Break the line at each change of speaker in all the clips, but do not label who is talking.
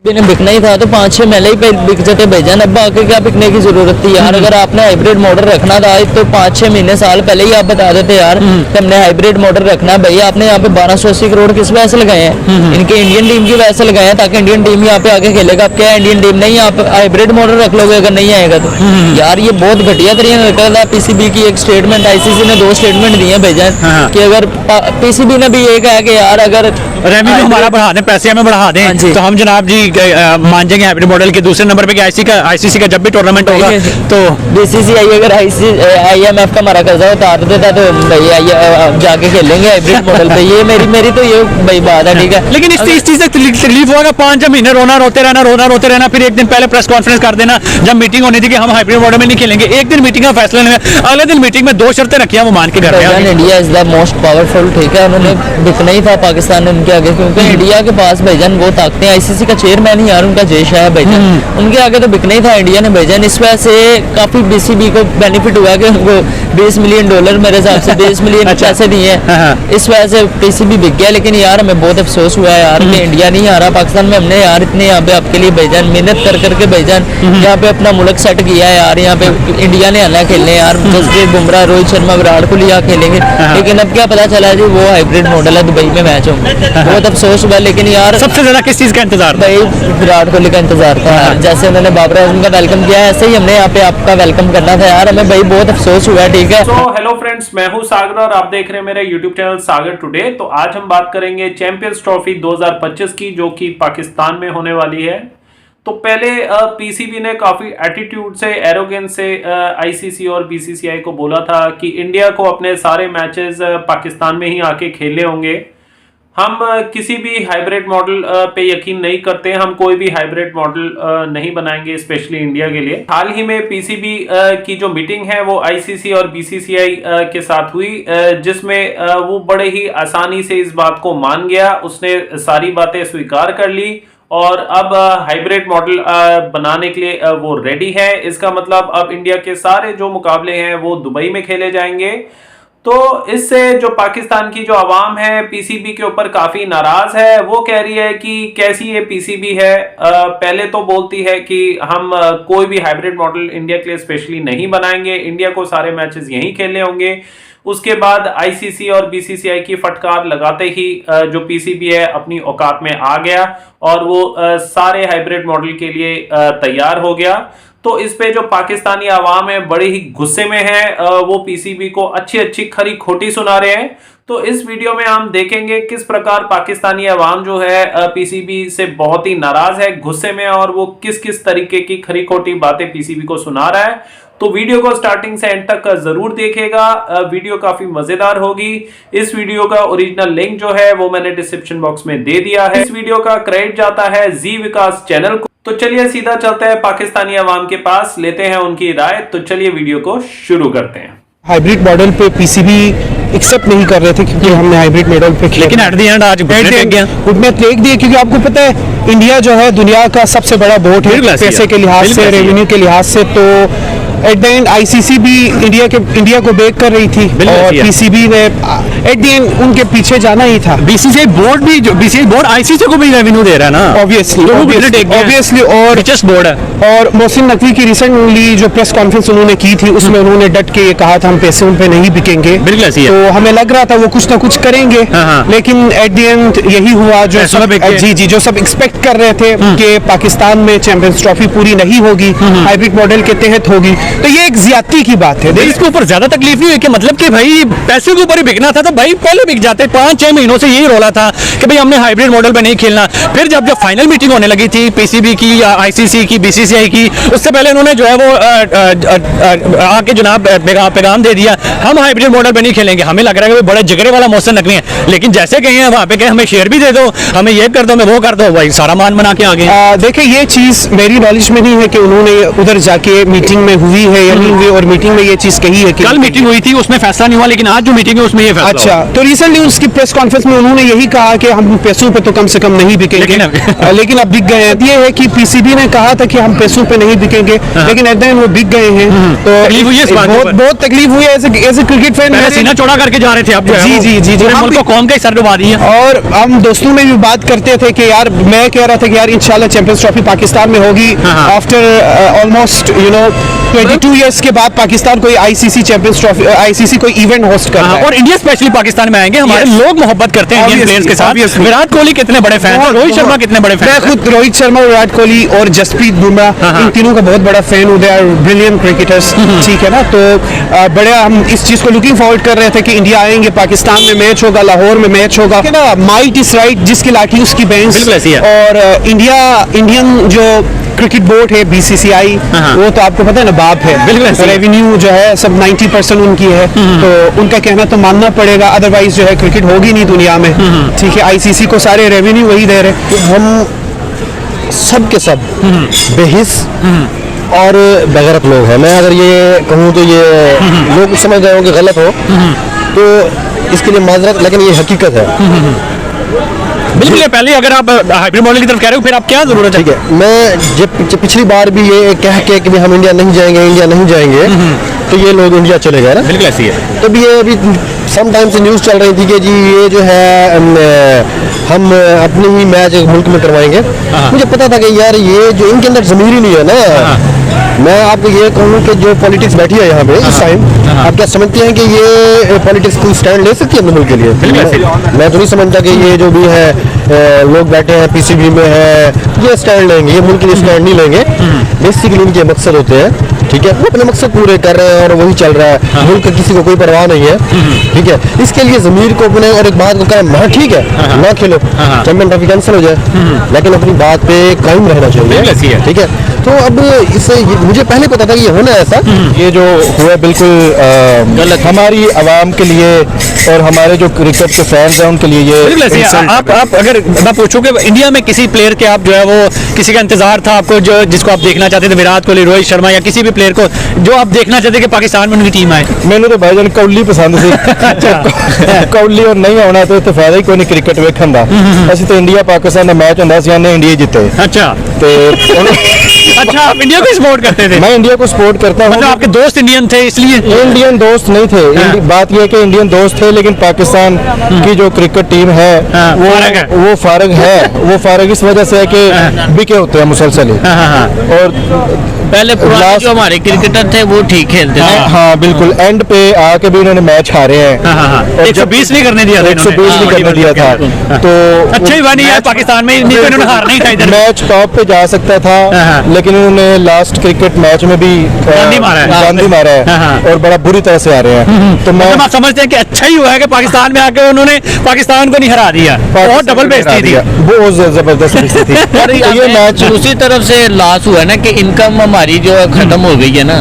बिकना ही था तो 5-6 महीने ही बिक जाते भाईजान। अब आके क्या बिकने की जरूरत थी यार। अगर आपने हाइब्रिड मॉडल रखना था तो 5-6 महीने साल पहले ही आप बता देते यार कि हमने हाइब्रिड मॉडल रखना है। भैया आपने यहाँ पे 1280 करोड़ किस वजह से लगाए हैं? इनके इंडियन टीम की वजह से लगाए हैं ताकि इंडियन टीम यहाँ पे आके खेलेगा। अब क्या इंडियन टीम नहीं, आप हाइब्रिड मॉडल रख लोगे अगर नहीं आएगा तो। यार ये बहुत घटिया तरीका निकल रहा है। पीसीबी की एक स्टेटमेंट, आईसीसी ने 2 स्टेटमेंट दिए भाईजान कि अगर पीसीबी ने भी ये कहा कि यार अगर
रेवेन्यू हमारा बढ़ा दें, पैसे हमें बढ़ा दें तो हम जनाब जी मान जाएंगे हाइब्रिड मॉडल के। दूसरे नंबर पे कि आईसीसी का जब भी टूर्नामेंट होगा तो
बीसीसीआई अगर आईएमएफ का हमारा कर्जा उतार देता तो भैया जाके खेलेंगे हाइब्रिड मॉडल पे। ये मेरी तो ये भाई बात है, ठीक है।
लेकिन इस चीज से तकलीफ होगा 5 महीने रोना रोते रहना, फिर एक दिन पहले प्रेस कॉन्फ्रेंस कर देना जब मीटिंग होनी थी कि हम हाइब्रिड मॉडल में नहीं खेलेंगे। एक दिन मीटिंग का फैसला लेना, अगले दिन मीटिंग में 2 शर्तें रखी वो मान के कर रहे हैं।
India is the most powerful, ठीक है। उन्होंने बिकना ही था पाकिस्तान ने उनके आगे, क्योंकि इंडिया के पास भाईजान वो ताकतें। आईसीसी का चेयरमैन ही यार उनका जयश है भाईजान, उनके आगे तो बिकना ही था इंडिया ने भाईजान। इस वजह से काफी बीसीबी को बेनिफिट हुआ कि उनको $20 मिलियन मेरे हिसाब से 20 मिलियन पैसे दिए हैं। इस वजह से पीसीबी बिक गया। लेकिन यार हमें बहुत अफसोस हुआ है यार कि इंडिया नहीं आ रहा पाकिस्तान में। हमने यार इतने यहाँ पे आपके लिए भाईजान मेहनत कर करके भाईजान यहाँ पे अपना मुल्क सेट किया है यार। यहाँ पे इंडिया ने आना खेलने यार, जसप्रीत बुमराह, रोहित शर्मा, विराट कोहली यहाँ खेलेंगे। लेकिन अब क्या पता चला जी वो हाइब्रिड मॉडल है, दुबई में मैच होंगे। बहुत अफसोस हुआ। लेकिन यार
सबसे ज्यादा किस चीज का इंतजार?
भाई विराट कोहली का इंतजार था। जैसे उन्होंने बाबर आजम का वेलकम किया है ऐसे ही हमने यहाँ पे आपका वेलकम करना था यार। हमें भाई बहुत अफसोस हुआ, ठीक है।
हेलो फ्रेंड्स, मैं हूं सागर और आप देख रहे हैं मेरा यूट्यूब चैनल सागर टुडे। तो आज हम बात करेंगे चैंपियंस ट्रॉफी 2025 की, जो कि पाकिस्तान में होने वाली है। तो पहले पीसीबी ने काफी एटीट्यूड से, एरोगेंस से आईसीसी और बीसीसीआई को बोला था कि इंडिया को अपने सारे मैचेस पाकिस्तान में ही आके खेलने होंगे। हम किसी भी हाइब्रिड मॉडल पे यकीन नहीं करते, हम कोई भी हाइब्रिड मॉडल नहीं बनाएंगे स्पेशली इंडिया के लिए। हाल ही में पीसीबी की जो मीटिंग है वो आईसीसी और बीसीसीआई के साथ हुई, जिसमें वो बड़े ही आसानी से इस बात को मान गया, उसने सारी बातें स्वीकार कर ली और अब हाइब्रिड मॉडल बनाने के लिए वो रेडी है। इसका मतलब अब इंडिया के सारे जो मुकाबले हैं वो दुबई में खेले जाएंगे। तो इससे जो पाकिस्तान की जो आवाम है पीसीबी के ऊपर काफी नाराज है। वो कह रही है कि कैसी ये पीसीबी है। पहले तो बोलती है कि हम कोई भी हाइब्रिड मॉडल इंडिया के लिए स्पेशली नहीं बनाएंगे, इंडिया को सारे मैचेस यहीं खेलने होंगे। उसके बाद आईसीसी और बीसीसीआई की फटकार लगाते ही जो पीसीबी है अपनी औकात में आ गया और वो सारे हाइब्रिड मॉडल के लिए तैयार हो गया। तो इस पे जो पाकिस्तानी आवाम है बड़े ही गुस्से में है, वो पीसीबी को अच्छी अच्छी खरी खोटी सुना रहे हैं। तो इस वीडियो में हम देखेंगे किस प्रकार पाकिस्तानी आवाम जो है पीसीबी से बहुत ही नाराज है, गुस्से में, और वो किस किस तरीके की खरी खोटी बातें पीसीबी को सुना रहा है। तो वीडियो को स्टार्टिंग से एंड तक जरूर देखिएगा, वीडियो काफी मजेदार होगी। इस वीडियो का ओरिजिनल लिंक जो है वो मैंने डिस्क्रिप्शन बॉक्स में दे दिया है। इस वीडियो का क्रेडिट जाता है जी विकास चैनल को। तो चलिए सीधा चलते हैं पाकिस्तानी अवाम के पास, लेते हैं उनकी राय। तो चलिए वीडियो को शुरू करते हैं।
हाइब्रिड मॉडल पे पीसीबी एक्सेप्ट नहीं कर रहे थे क्योंकि हमने हाइब्रिड मॉडल पे खेला,
लेकिन एट द एंड आज
उठने टेक दिया क्योंकि आपको पता है इंडिया जो है दुनिया का सबसे बड़ा बोर्ड है पैसे के लिहाज से, रेवेन्यू के लिहाज से। तो एट द एंड आईसीसी भी इंडिया को बेक कर रही थी और पीसीबी ने एट द एंड उनके पीछे जाना ही था।
बीसीसीआई बोर्ड भी, जो बीसीसीआई बोर्ड आईसीसी को भी रेवेन्यू दे रहा है ना,
ऑब्वियसली। और
बोर्ड है।
और मोहसिन नकवी की रिसेंटली जो प्रेस कॉन्फ्रेंस उन्होंने की थी उसमें उन्होंने डट के ये कहा था हम पैसे उन पे नहीं बिकेंगे। तो हमें लग रहा था वो कुछ ना कुछ करेंगे, लेकिन एट द एंड यही हुआ जो जो सब एक्सपेक्ट कर रहे थे कि पाकिस्तान में चैंपियंस ट्रॉफी पूरी नहीं होगी, हाइब्रिड मॉडल के तहत होगी। तो ये एक ज्यादती की बात है।
इसके ऊपर ज्यादा तकलीफ नहीं हुई कि मतलब कि भाई पैसे के ऊपर ही बिकना था तो भाई पहले बिक जाते। 5-6 महीनों से यही रोला था कि भाई हमने हाइब्रिड मॉडल पे नहीं खेलना। फिर जब फाइनल मीटिंग होने लगी थी पीसीबी की या आईसीसी की, बीसीसीआई की, उससे पहले उन्होंने जो है वो आके जनाब पैगाम दे दिया हम हाइब्रिड मॉडल पे नहीं खेलेंगे। हमें लग रहा है कि बड़े जिगरे वाला मोहसिन नकवी है, लेकिन जैसे कहे हैं वहां पे कहे हमें शेयर भी दे दो, हमें ये कर दो, मैं वो कर दो, भाई सारा मान बना के आ गए।
देखिए ये चीज मेरी नॉलेज में नहीं है कि उन्होंने उधर जाके मीटिंग में हुई है या नहीं हुई, और मीटिंग में ये चीज कही है कि
कल मीटिंग हुई थी उसमें फैसला नहीं हुआ, लेकिन आज जो मीटिंग है उसमें ये फैसला
अच्छा, तो रिसेंटली उसकी प्रेस कॉन्फ्रेंस में उन्होंने यही कहा कि हम पैसों पे तो कम से कम नहीं बिकेंगे, लेकिन अब बिक गए हैं। ये है कि पीसीबी ने कहा था कि हम पैसों पे नहीं बिकेंगे, लेकिन एट द एंड वो बिक गए हैं। तो बहुत तकलीफ हुई है एज ए क्रिकेट फैन।
सीना चौड़ा करके जा रहे थे आप,
जी,
हम को कौम का सर डुबा दी है।
और हम दोस्तों में भी बात करते थे कि यार, मैं कह रहा था कि यार इंशाल्लाह चैंपियंस ट्रॉफी पाकिस्तान में होगी आफ्टर ऑलमोस्ट 22 इयर्स के बाद पाकिस्तान कोई आईसीसी चैंपियंस ट्रॉफी, आईसीसी कोई इवेंट होस्ट कर रहा है।
और इंडिया स्पेशली पाकिस्तान में आएंगे। हमारे लोग मोहब्बत करते हैं इंडियन प्लेयर्स के साथ। विराट कोहली कितने बड़े फैन हैं, रोहित शर्मा कितने बड़े फैन हैं।
मैं खुद रोहित शर्मा, विराट कोहली और जसप्रीत बुमराह, इन तीनों का बहुत बड़ा फैन हूं। दे आर ब्रिलियंट क्रिकेटर्स, ठीक है ना। तो बड़ा हम इस चीज को लुकिंग फॉरवर्ड कर रहे थे कि इंडिया आएंगे, पाकिस्तान में मैच होगा, लाहौर में मैच होगा ना। माइट इज राइट, जिसकी लाठी उसकी बैंस। और इंडियन जो क्रिकेट बोर्ड है बीसीसीआई, वो तो आपको पता है ना, बाप है। रेवेन्यू जो है सब 90% उनकी है, तो उनका कहना तो मानना पड़ेगा, अदरवाइज जो है क्रिकेट होगी नहीं दुनिया में, ठीक है। आईसीसी को सारे रेवेन्यू वही दे रहे।
हम सब के सब बेहिस और बेगैरत लोग हैं। मैं अगर ये कहूँ तो ये लोग समझ रहे हो कि गलत हो, तो इसके लिए माजरत, लेकिन ये हकीकत है।
बिल्कुल। पहले अगर आप हाइब्रिड मॉडल की तरफ कह रहे हो, फिर आप क्या जरूरत है?
ठीक है, मैं जब पिछली बार भी ये कह के कि हम इंडिया नहीं जाएंगे, तो ये लोग इंडिया चले गए ना।
बिल्कुल ऐसी है।
तब ये अभी सम टाइम से न्यूज़ चल रही थी कि जी ये जो है हम अपने ही मैच मुल्क में करवाएंगे। मुझे पता था कि यार ये जो इनके अंदर ज़मीर ही नहीं है ना। मैं आपको ये कहूँ कि जो पॉलिटिक्स बैठी है यहाँ पे इस टाइम, आप क्या समझते हैं कि ये पॉलिटिक्स कोई स्टैंड ले सकती है अपने मुल्क के लिए? मैं तो नहीं समझता कि ये जो भी है लोग बैठे हैं पीसीबी में है, ये स्टैंड लेंगे, ये मुल्क के लिए स्टैंड नहीं लेंगे। बेसिकली उनके मकसद होते हैं, ठीक है, वो अपने मकसद पूरे कर रहे हैं और वही चल रहा है। मुल्क का किसी को कोई परवाह नहीं है, ठीक है। इसके लिए ज़मीर को अपने और एक बात को कहें, हाँ ठीक है ना खेलो, चैंपियन ट्रॉफी कैंसिल हो जाए, लेकिन अपनी बात पे कायम रहना चाहिए, ठीक है। तो अब इससे मुझे पहले पता था कि ये होना है ऐसा। ये जो हुआ बिल्कुल गलत हमारी आवाम के लिए और हमारे जो क्रिकेट के फैंस हैं उनके लिए ये
आप अगर मैं पूछूं कि इंडिया में किसी प्लेयर के आप जो है वो किसी का इंतजार था आपको, जो जिसको आप देखना चाहते थे, विराट कोहली, रोहित शर्मा या किसी भी प्लेयर को जो आप देखना चाहते कि पाकिस्तान में उनकी टीम आए?
मैंने तो भाईजान कोहली पसंद सी। कोहली और नहीं आना तो फायदा ही कोई नहीं क्रिकेट वेखण दा। ਅਸੀਂ तो इंडिया पाकिस्तान का मैच ਹੁੰਦਾ ਸੀ, ਉਹਨੇ इंडिया जीते।
अच्छा,
तो
अच्छा, आप इंडिया को सपोर्ट करते थे?
मैं इंडिया को सपोर्ट करता हूँ।
मतलब आपके दोस्त इंडियन थे इसलिए?
इंडियन दोस्त नहीं थे, बात यह है कि इंडियन दोस्त थे, लेकिन पाकिस्तान की जो क्रिकेट टीम है वो फारग इस वजह से है कि बिके होते हैं मुसलसल ही। और
पहले पुराने जो हमारे क्रिकेटर थे वो ठीक खेलते थे।
हाँ बिल्कुल, एंड पे आके भी उन्होंने मैच हारे हैं।
120 नहीं करने दिया था,
120 नहीं करने दिया था। तो
अच्छा ही बनी यार, पाकिस्तान में इन्होंने हारना ही था इधर।
मैच टॉप पे जा सकता था, लेकिन उन्होंने लास्ट क्रिकेट मैच में भी गांधी मारा है और बड़ा बुरी तरह से आ रहे हैं। तो मैं
आप समझते हैं कि अच्छा ही हुआ है कि पाकिस्तान में आके उन्होंने पाकिस्तान को नहीं हरा दिया, बहुत डबल बेइज्जती थी,
बहुत जबरदस्त बेइज्जती थी।
ये मैच दूसरी तरफ से लॉस हुआ ना कि इनकम हमारी जो खत्म हो गई है ना,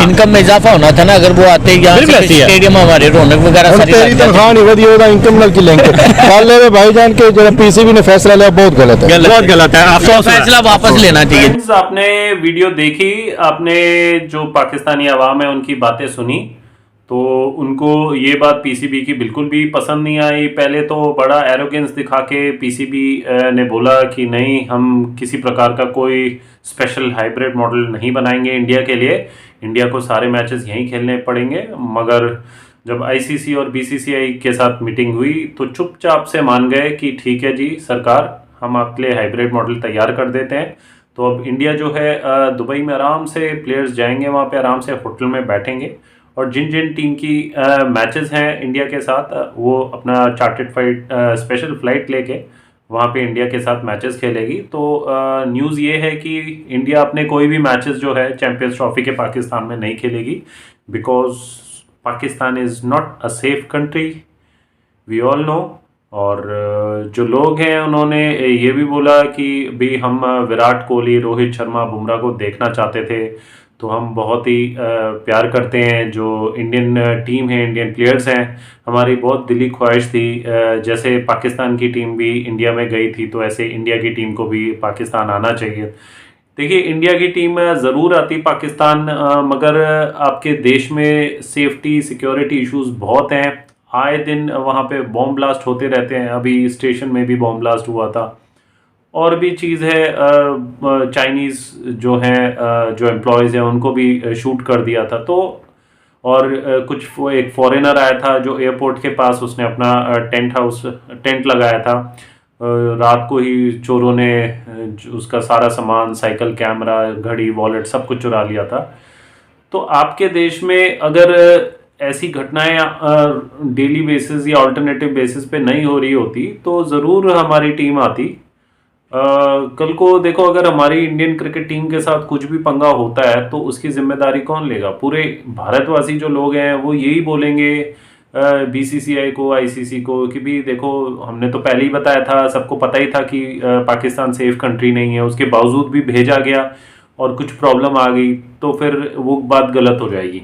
इनकम में इजाफा होना था ना। अगर वो आते स्टेडियम हमारे रौनक वगैरह
तेरी तनख्वाह नहीं वधी होगा, इनकम नाल की लेंगे। कल भाईजान के जो पीसीबी ने फैसला लिया बहुत गलत है,
बहुत गलत है।
आपको फैसला वापस लेना चाहिए।
आपने वीडियो देखी, आपने जो पाकिस्तानी अवाम है उनकी बातें सुनी, तो उनको ये बात पीसीबी की बिल्कुल भी पसंद नहीं आई। पहले तो बड़ा एरोगेंस दिखा के पीसीबी ने बोला कि नहीं, हम किसी प्रकार का कोई स्पेशल हाइब्रिड मॉडल नहीं बनाएंगे इंडिया के लिए, इंडिया को सारे मैचेस यहीं खेलने पड़ेंगे। मगर जब आईसीसी और बीसीसीआई के साथ मीटिंग हुई तो चुपचाप से मान गए कि ठीक है जी सरकार, हम आपके लिए हाइब्रिड मॉडल तैयार कर देते हैं। तो अब इंडिया जो है दुबई में आराम से प्लेयर्स जाएंगे, वहाँ पे आराम से होटल में बैठेंगे और जिन जिन टीम की मैचेस हैं इंडिया के साथ, वो अपना चार्टेड स्पेशल फ्लाइट लेके वहाँ पे इंडिया के साथ मैचेस खेलेगी। तो न्यूज़ ये है कि इंडिया अपने कोई भी मैचेस जो है चैंपियंस ट्रॉफी के पाकिस्तान में नहीं खेलेगी, because Pakistan is not a safe country, we all know. और जो लोग हैं उन्होंने ये भी बोला कि भी हम विराट कोहली, रोहित शर्मा, बुमराह को देखना चाहते थे, तो हम बहुत ही प्यार करते हैं जो इंडियन टीम है, इंडियन प्लेयर्स हैं, हमारी बहुत दिली ख्वाहिश थी जैसे पाकिस्तान की टीम भी इंडिया में गई थी, तो ऐसे इंडिया की टीम को भी पाकिस्तान आना चाहिए। देखिए, इंडिया की टीम ज़रूर आती पाकिस्तान, मगर आपके देश में सेफ्टी सिक्योरिटी इश्यूज बहुत हैं। आए दिन वहाँ पे बॉम्ब ब्लास्ट होते रहते हैं। अभी स्टेशन में भी बॉम्ब ब्लास्ट हुआ था। और भी चीज़ है, चाइनीज़ जो हैं जो एम्प्लॉयज़ हैं उनको भी शूट कर दिया था। तो और कुछ एक फॉरेनर आया था जो एयरपोर्ट के पास, उसने अपना टेंट लगाया था। रात को ही चोरों ने उसका सारा सामान, साइकिल, कैमरा, घड़ी, वॉलेट सब कुछ चुरा लिया था। तो आपके देश में अगर ऐसी घटनाएं डेली बेसिस या अल्टरनेटिव बेसिस पे नहीं हो रही होती तो ज़रूर हमारी टीम आती। कल को देखो, अगर हमारी इंडियन क्रिकेट टीम के साथ कुछ भी पंगा होता है तो उसकी जिम्मेदारी कौन लेगा? पूरे भारतवासी जो लोग हैं वो यही बोलेंगे बीसीसीआई को, आईसीसी को कि भी देखो, हमने तो पहले ही बताया था, सबको पता ही था कि पाकिस्तान सेफ कंट्री नहीं है, उसके बावजूद भी भेजा गया और कुछ प्रॉब्लम आ गई तो फिर वो बात गलत हो जाएगी।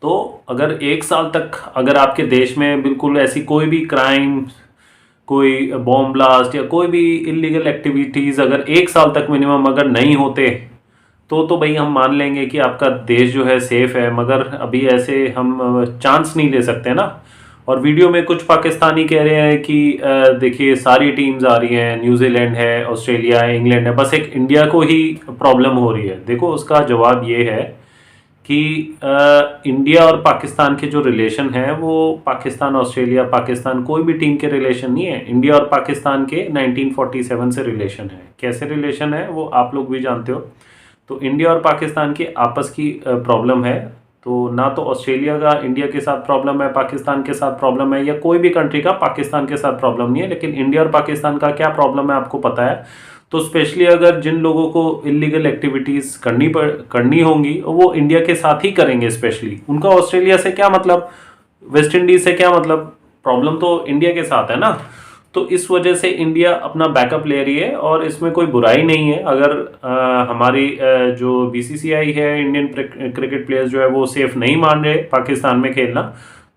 तो अगर 1 साल तक अगर आपके देश में बिल्कुल ऐसी कोई भी क्राइम, कोई बॉम्ब ब्लास्ट या कोई भी इलीगल एक्टिविटीज़ अगर 1 साल तक मिनिमम अगर नहीं होते तो भाई हम मान लेंगे कि आपका देश जो है सेफ है। मगर अभी ऐसे हम चांस नहीं ले सकते ना। और वीडियो में कुछ पाकिस्तानी कह रहे हैं कि देखिए सारी टीम्स आ रही हैं, न्यूजीलैंड है, ऑस्ट्रेलिया है, इंग्लैंड है, बस एक इंडिया को ही प्रॉब्लम हो रही है। देखो, उसका जवाब ये है कि इंडिया और पाकिस्तान के जो रिलेशन है वो पाकिस्तान, ऑस्ट्रेलिया, पाकिस्तान कोई भी टीम के रिलेशन नहीं है। इंडिया और पाकिस्तान के 1947 से रिलेशन है। कैसे रिलेशन है वो आप लोग भी जानते हो। तो इंडिया और पाकिस्तान की आपस की प्रॉब्लम है। तो ना तो ऑस्ट्रेलिया का इंडिया के साथ प्रॉब्लम है, पाकिस्तान के साथ प्रॉब्लम है, या कोई भी कंट्री का पाकिस्तान के साथ प्रॉब्लम नहीं है। लेकिन इंडिया और पाकिस्तान का क्या प्रॉब्लम है आपको पता है। तो स्पेशली अगर जिन लोगों को इलीगल एक्टिविटीज़ करनी होंगी वो इंडिया के साथ ही करेंगे। स्पेशली उनका ऑस्ट्रेलिया से क्या मतलब, वेस्ट इंडीज़ से क्या मतलब, प्रॉब्लम तो इंडिया के साथ है ना। तो इस वजह से इंडिया अपना बैकअप ले रही है और इसमें कोई बुराई नहीं है। अगर हमारी जो बीसीसीआई है, इंडियन क्रिकेट प्लेयर्स जो है वो सेफ नहीं मान रहे पाकिस्तान में खेलना,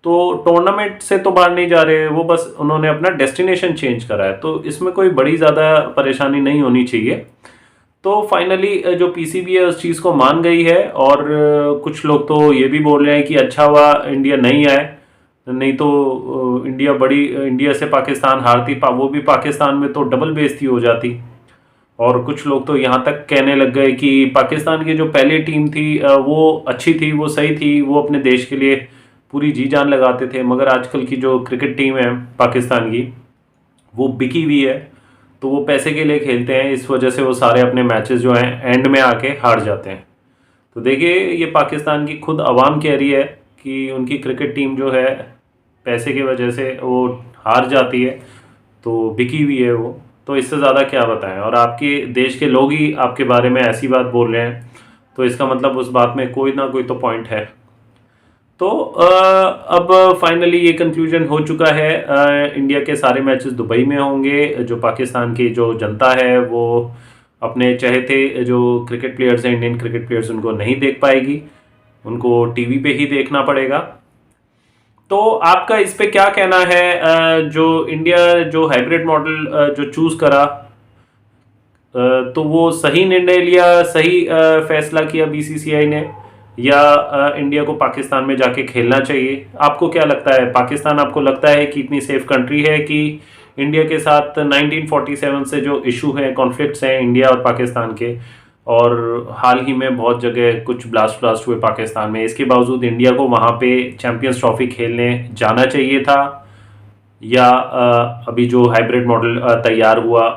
तो टूर्नामेंट से तो बाहर नहीं जा रहे, वो बस उन्होंने अपना डेस्टिनेशन चेंज करा है। तो इसमें कोई बड़ी ज़्यादा परेशानी नहीं होनी चाहिए। तो फाइनली जो पीसीबी है उस चीज़ को मान गई है। और कुछ लोग तो ये भी बोल रहे हैं कि अच्छा हुआ इंडिया नहीं आए, नहीं तो इंडिया से पाकिस्तान हारती, वो भी पाकिस्तान में तो डबल बेइज्जती हो जाती। और कुछ लोग तो यहाँ तक कहने लग गए कि पाकिस्तान की जो पहली टीम थी वो अच्छी थी, वो सही थी, वो अपने देश के लिए पूरी जी जान लगाते थे। मगर आजकल की जो क्रिकेट टीम है पाकिस्तान की वो बिकी हुई है, तो वो पैसे के लिए खेलते हैं। इस वजह से वो सारे अपने मैचेस जो हैं एंड में आके हार जाते हैं। तो देखिए, ये पाकिस्तान की खुद आवाम कह रही है कि उनकी क्रिकेट टीम जो है पैसे की वजह से वो हार जाती है, तो बिकी हुई है वो। तो इससे ज़्यादा क्या बताएं। और आपके देश के लोग ही आपके बारे में ऐसी बात बोल रहे हैं, तो इसका मतलब उस बात में कोई ना कोई तो पॉइंट है। तो अब फाइनली ये कंक्लूजन हो चुका है। इंडिया के सारे मैचेस दुबई में होंगे। जो पाकिस्तान की जो जनता है वो अपने चहेते जो क्रिकेट प्लेयर्स हैं, इंडियन क्रिकेट प्लेयर्स, उनको नहीं देख पाएगी, उनको टीवी पे ही देखना पड़ेगा। तो आपका इस पे क्या कहना है? जो इंडिया जो हाइब्रिड मॉडल जो चूज़ करा, तो वो सही निर्णय लिया, सही फैसला किया बीसीसीआई ने, या इंडिया को पाकिस्तान में जाके खेलना चाहिए? आपको क्या लगता है? पाकिस्तान आपको लगता है कि इतनी सेफ कंट्री है कि इंडिया के साथ 1947 से जो इशू हैं, कॉन्फ्लिक्ट्स हैं इंडिया और पाकिस्तान के, और हाल ही में बहुत जगह कुछ ब्लास्ट हुए पाकिस्तान में, इसके बावजूद इंडिया को वहाँ पे चैंपियंस ट्रॉफी खेलने जाना चाहिए था, या अभी जो हाइब्रिड मॉडल तैयार हुआ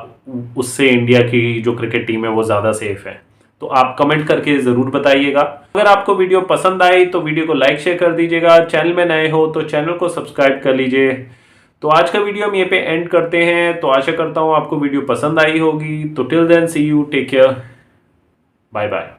उससे इंडिया की जो क्रिकेट टीम है वो ज़्यादा सेफ है? तो आप कमेंट करके ज़रूर बताइएगा। अगर आपको वीडियो पसंद आई तो वीडियो को लाइक शेयर कर दीजिएगा। चैनल में नए हो तो चैनल को सब्सक्राइब कर लीजिए। तो आज का वीडियो हम ये पे एंड करते हैं। तो आशा करता हूँ आपको वीडियो पसंद आई होगी। तो till then, see you, take care, bye bye.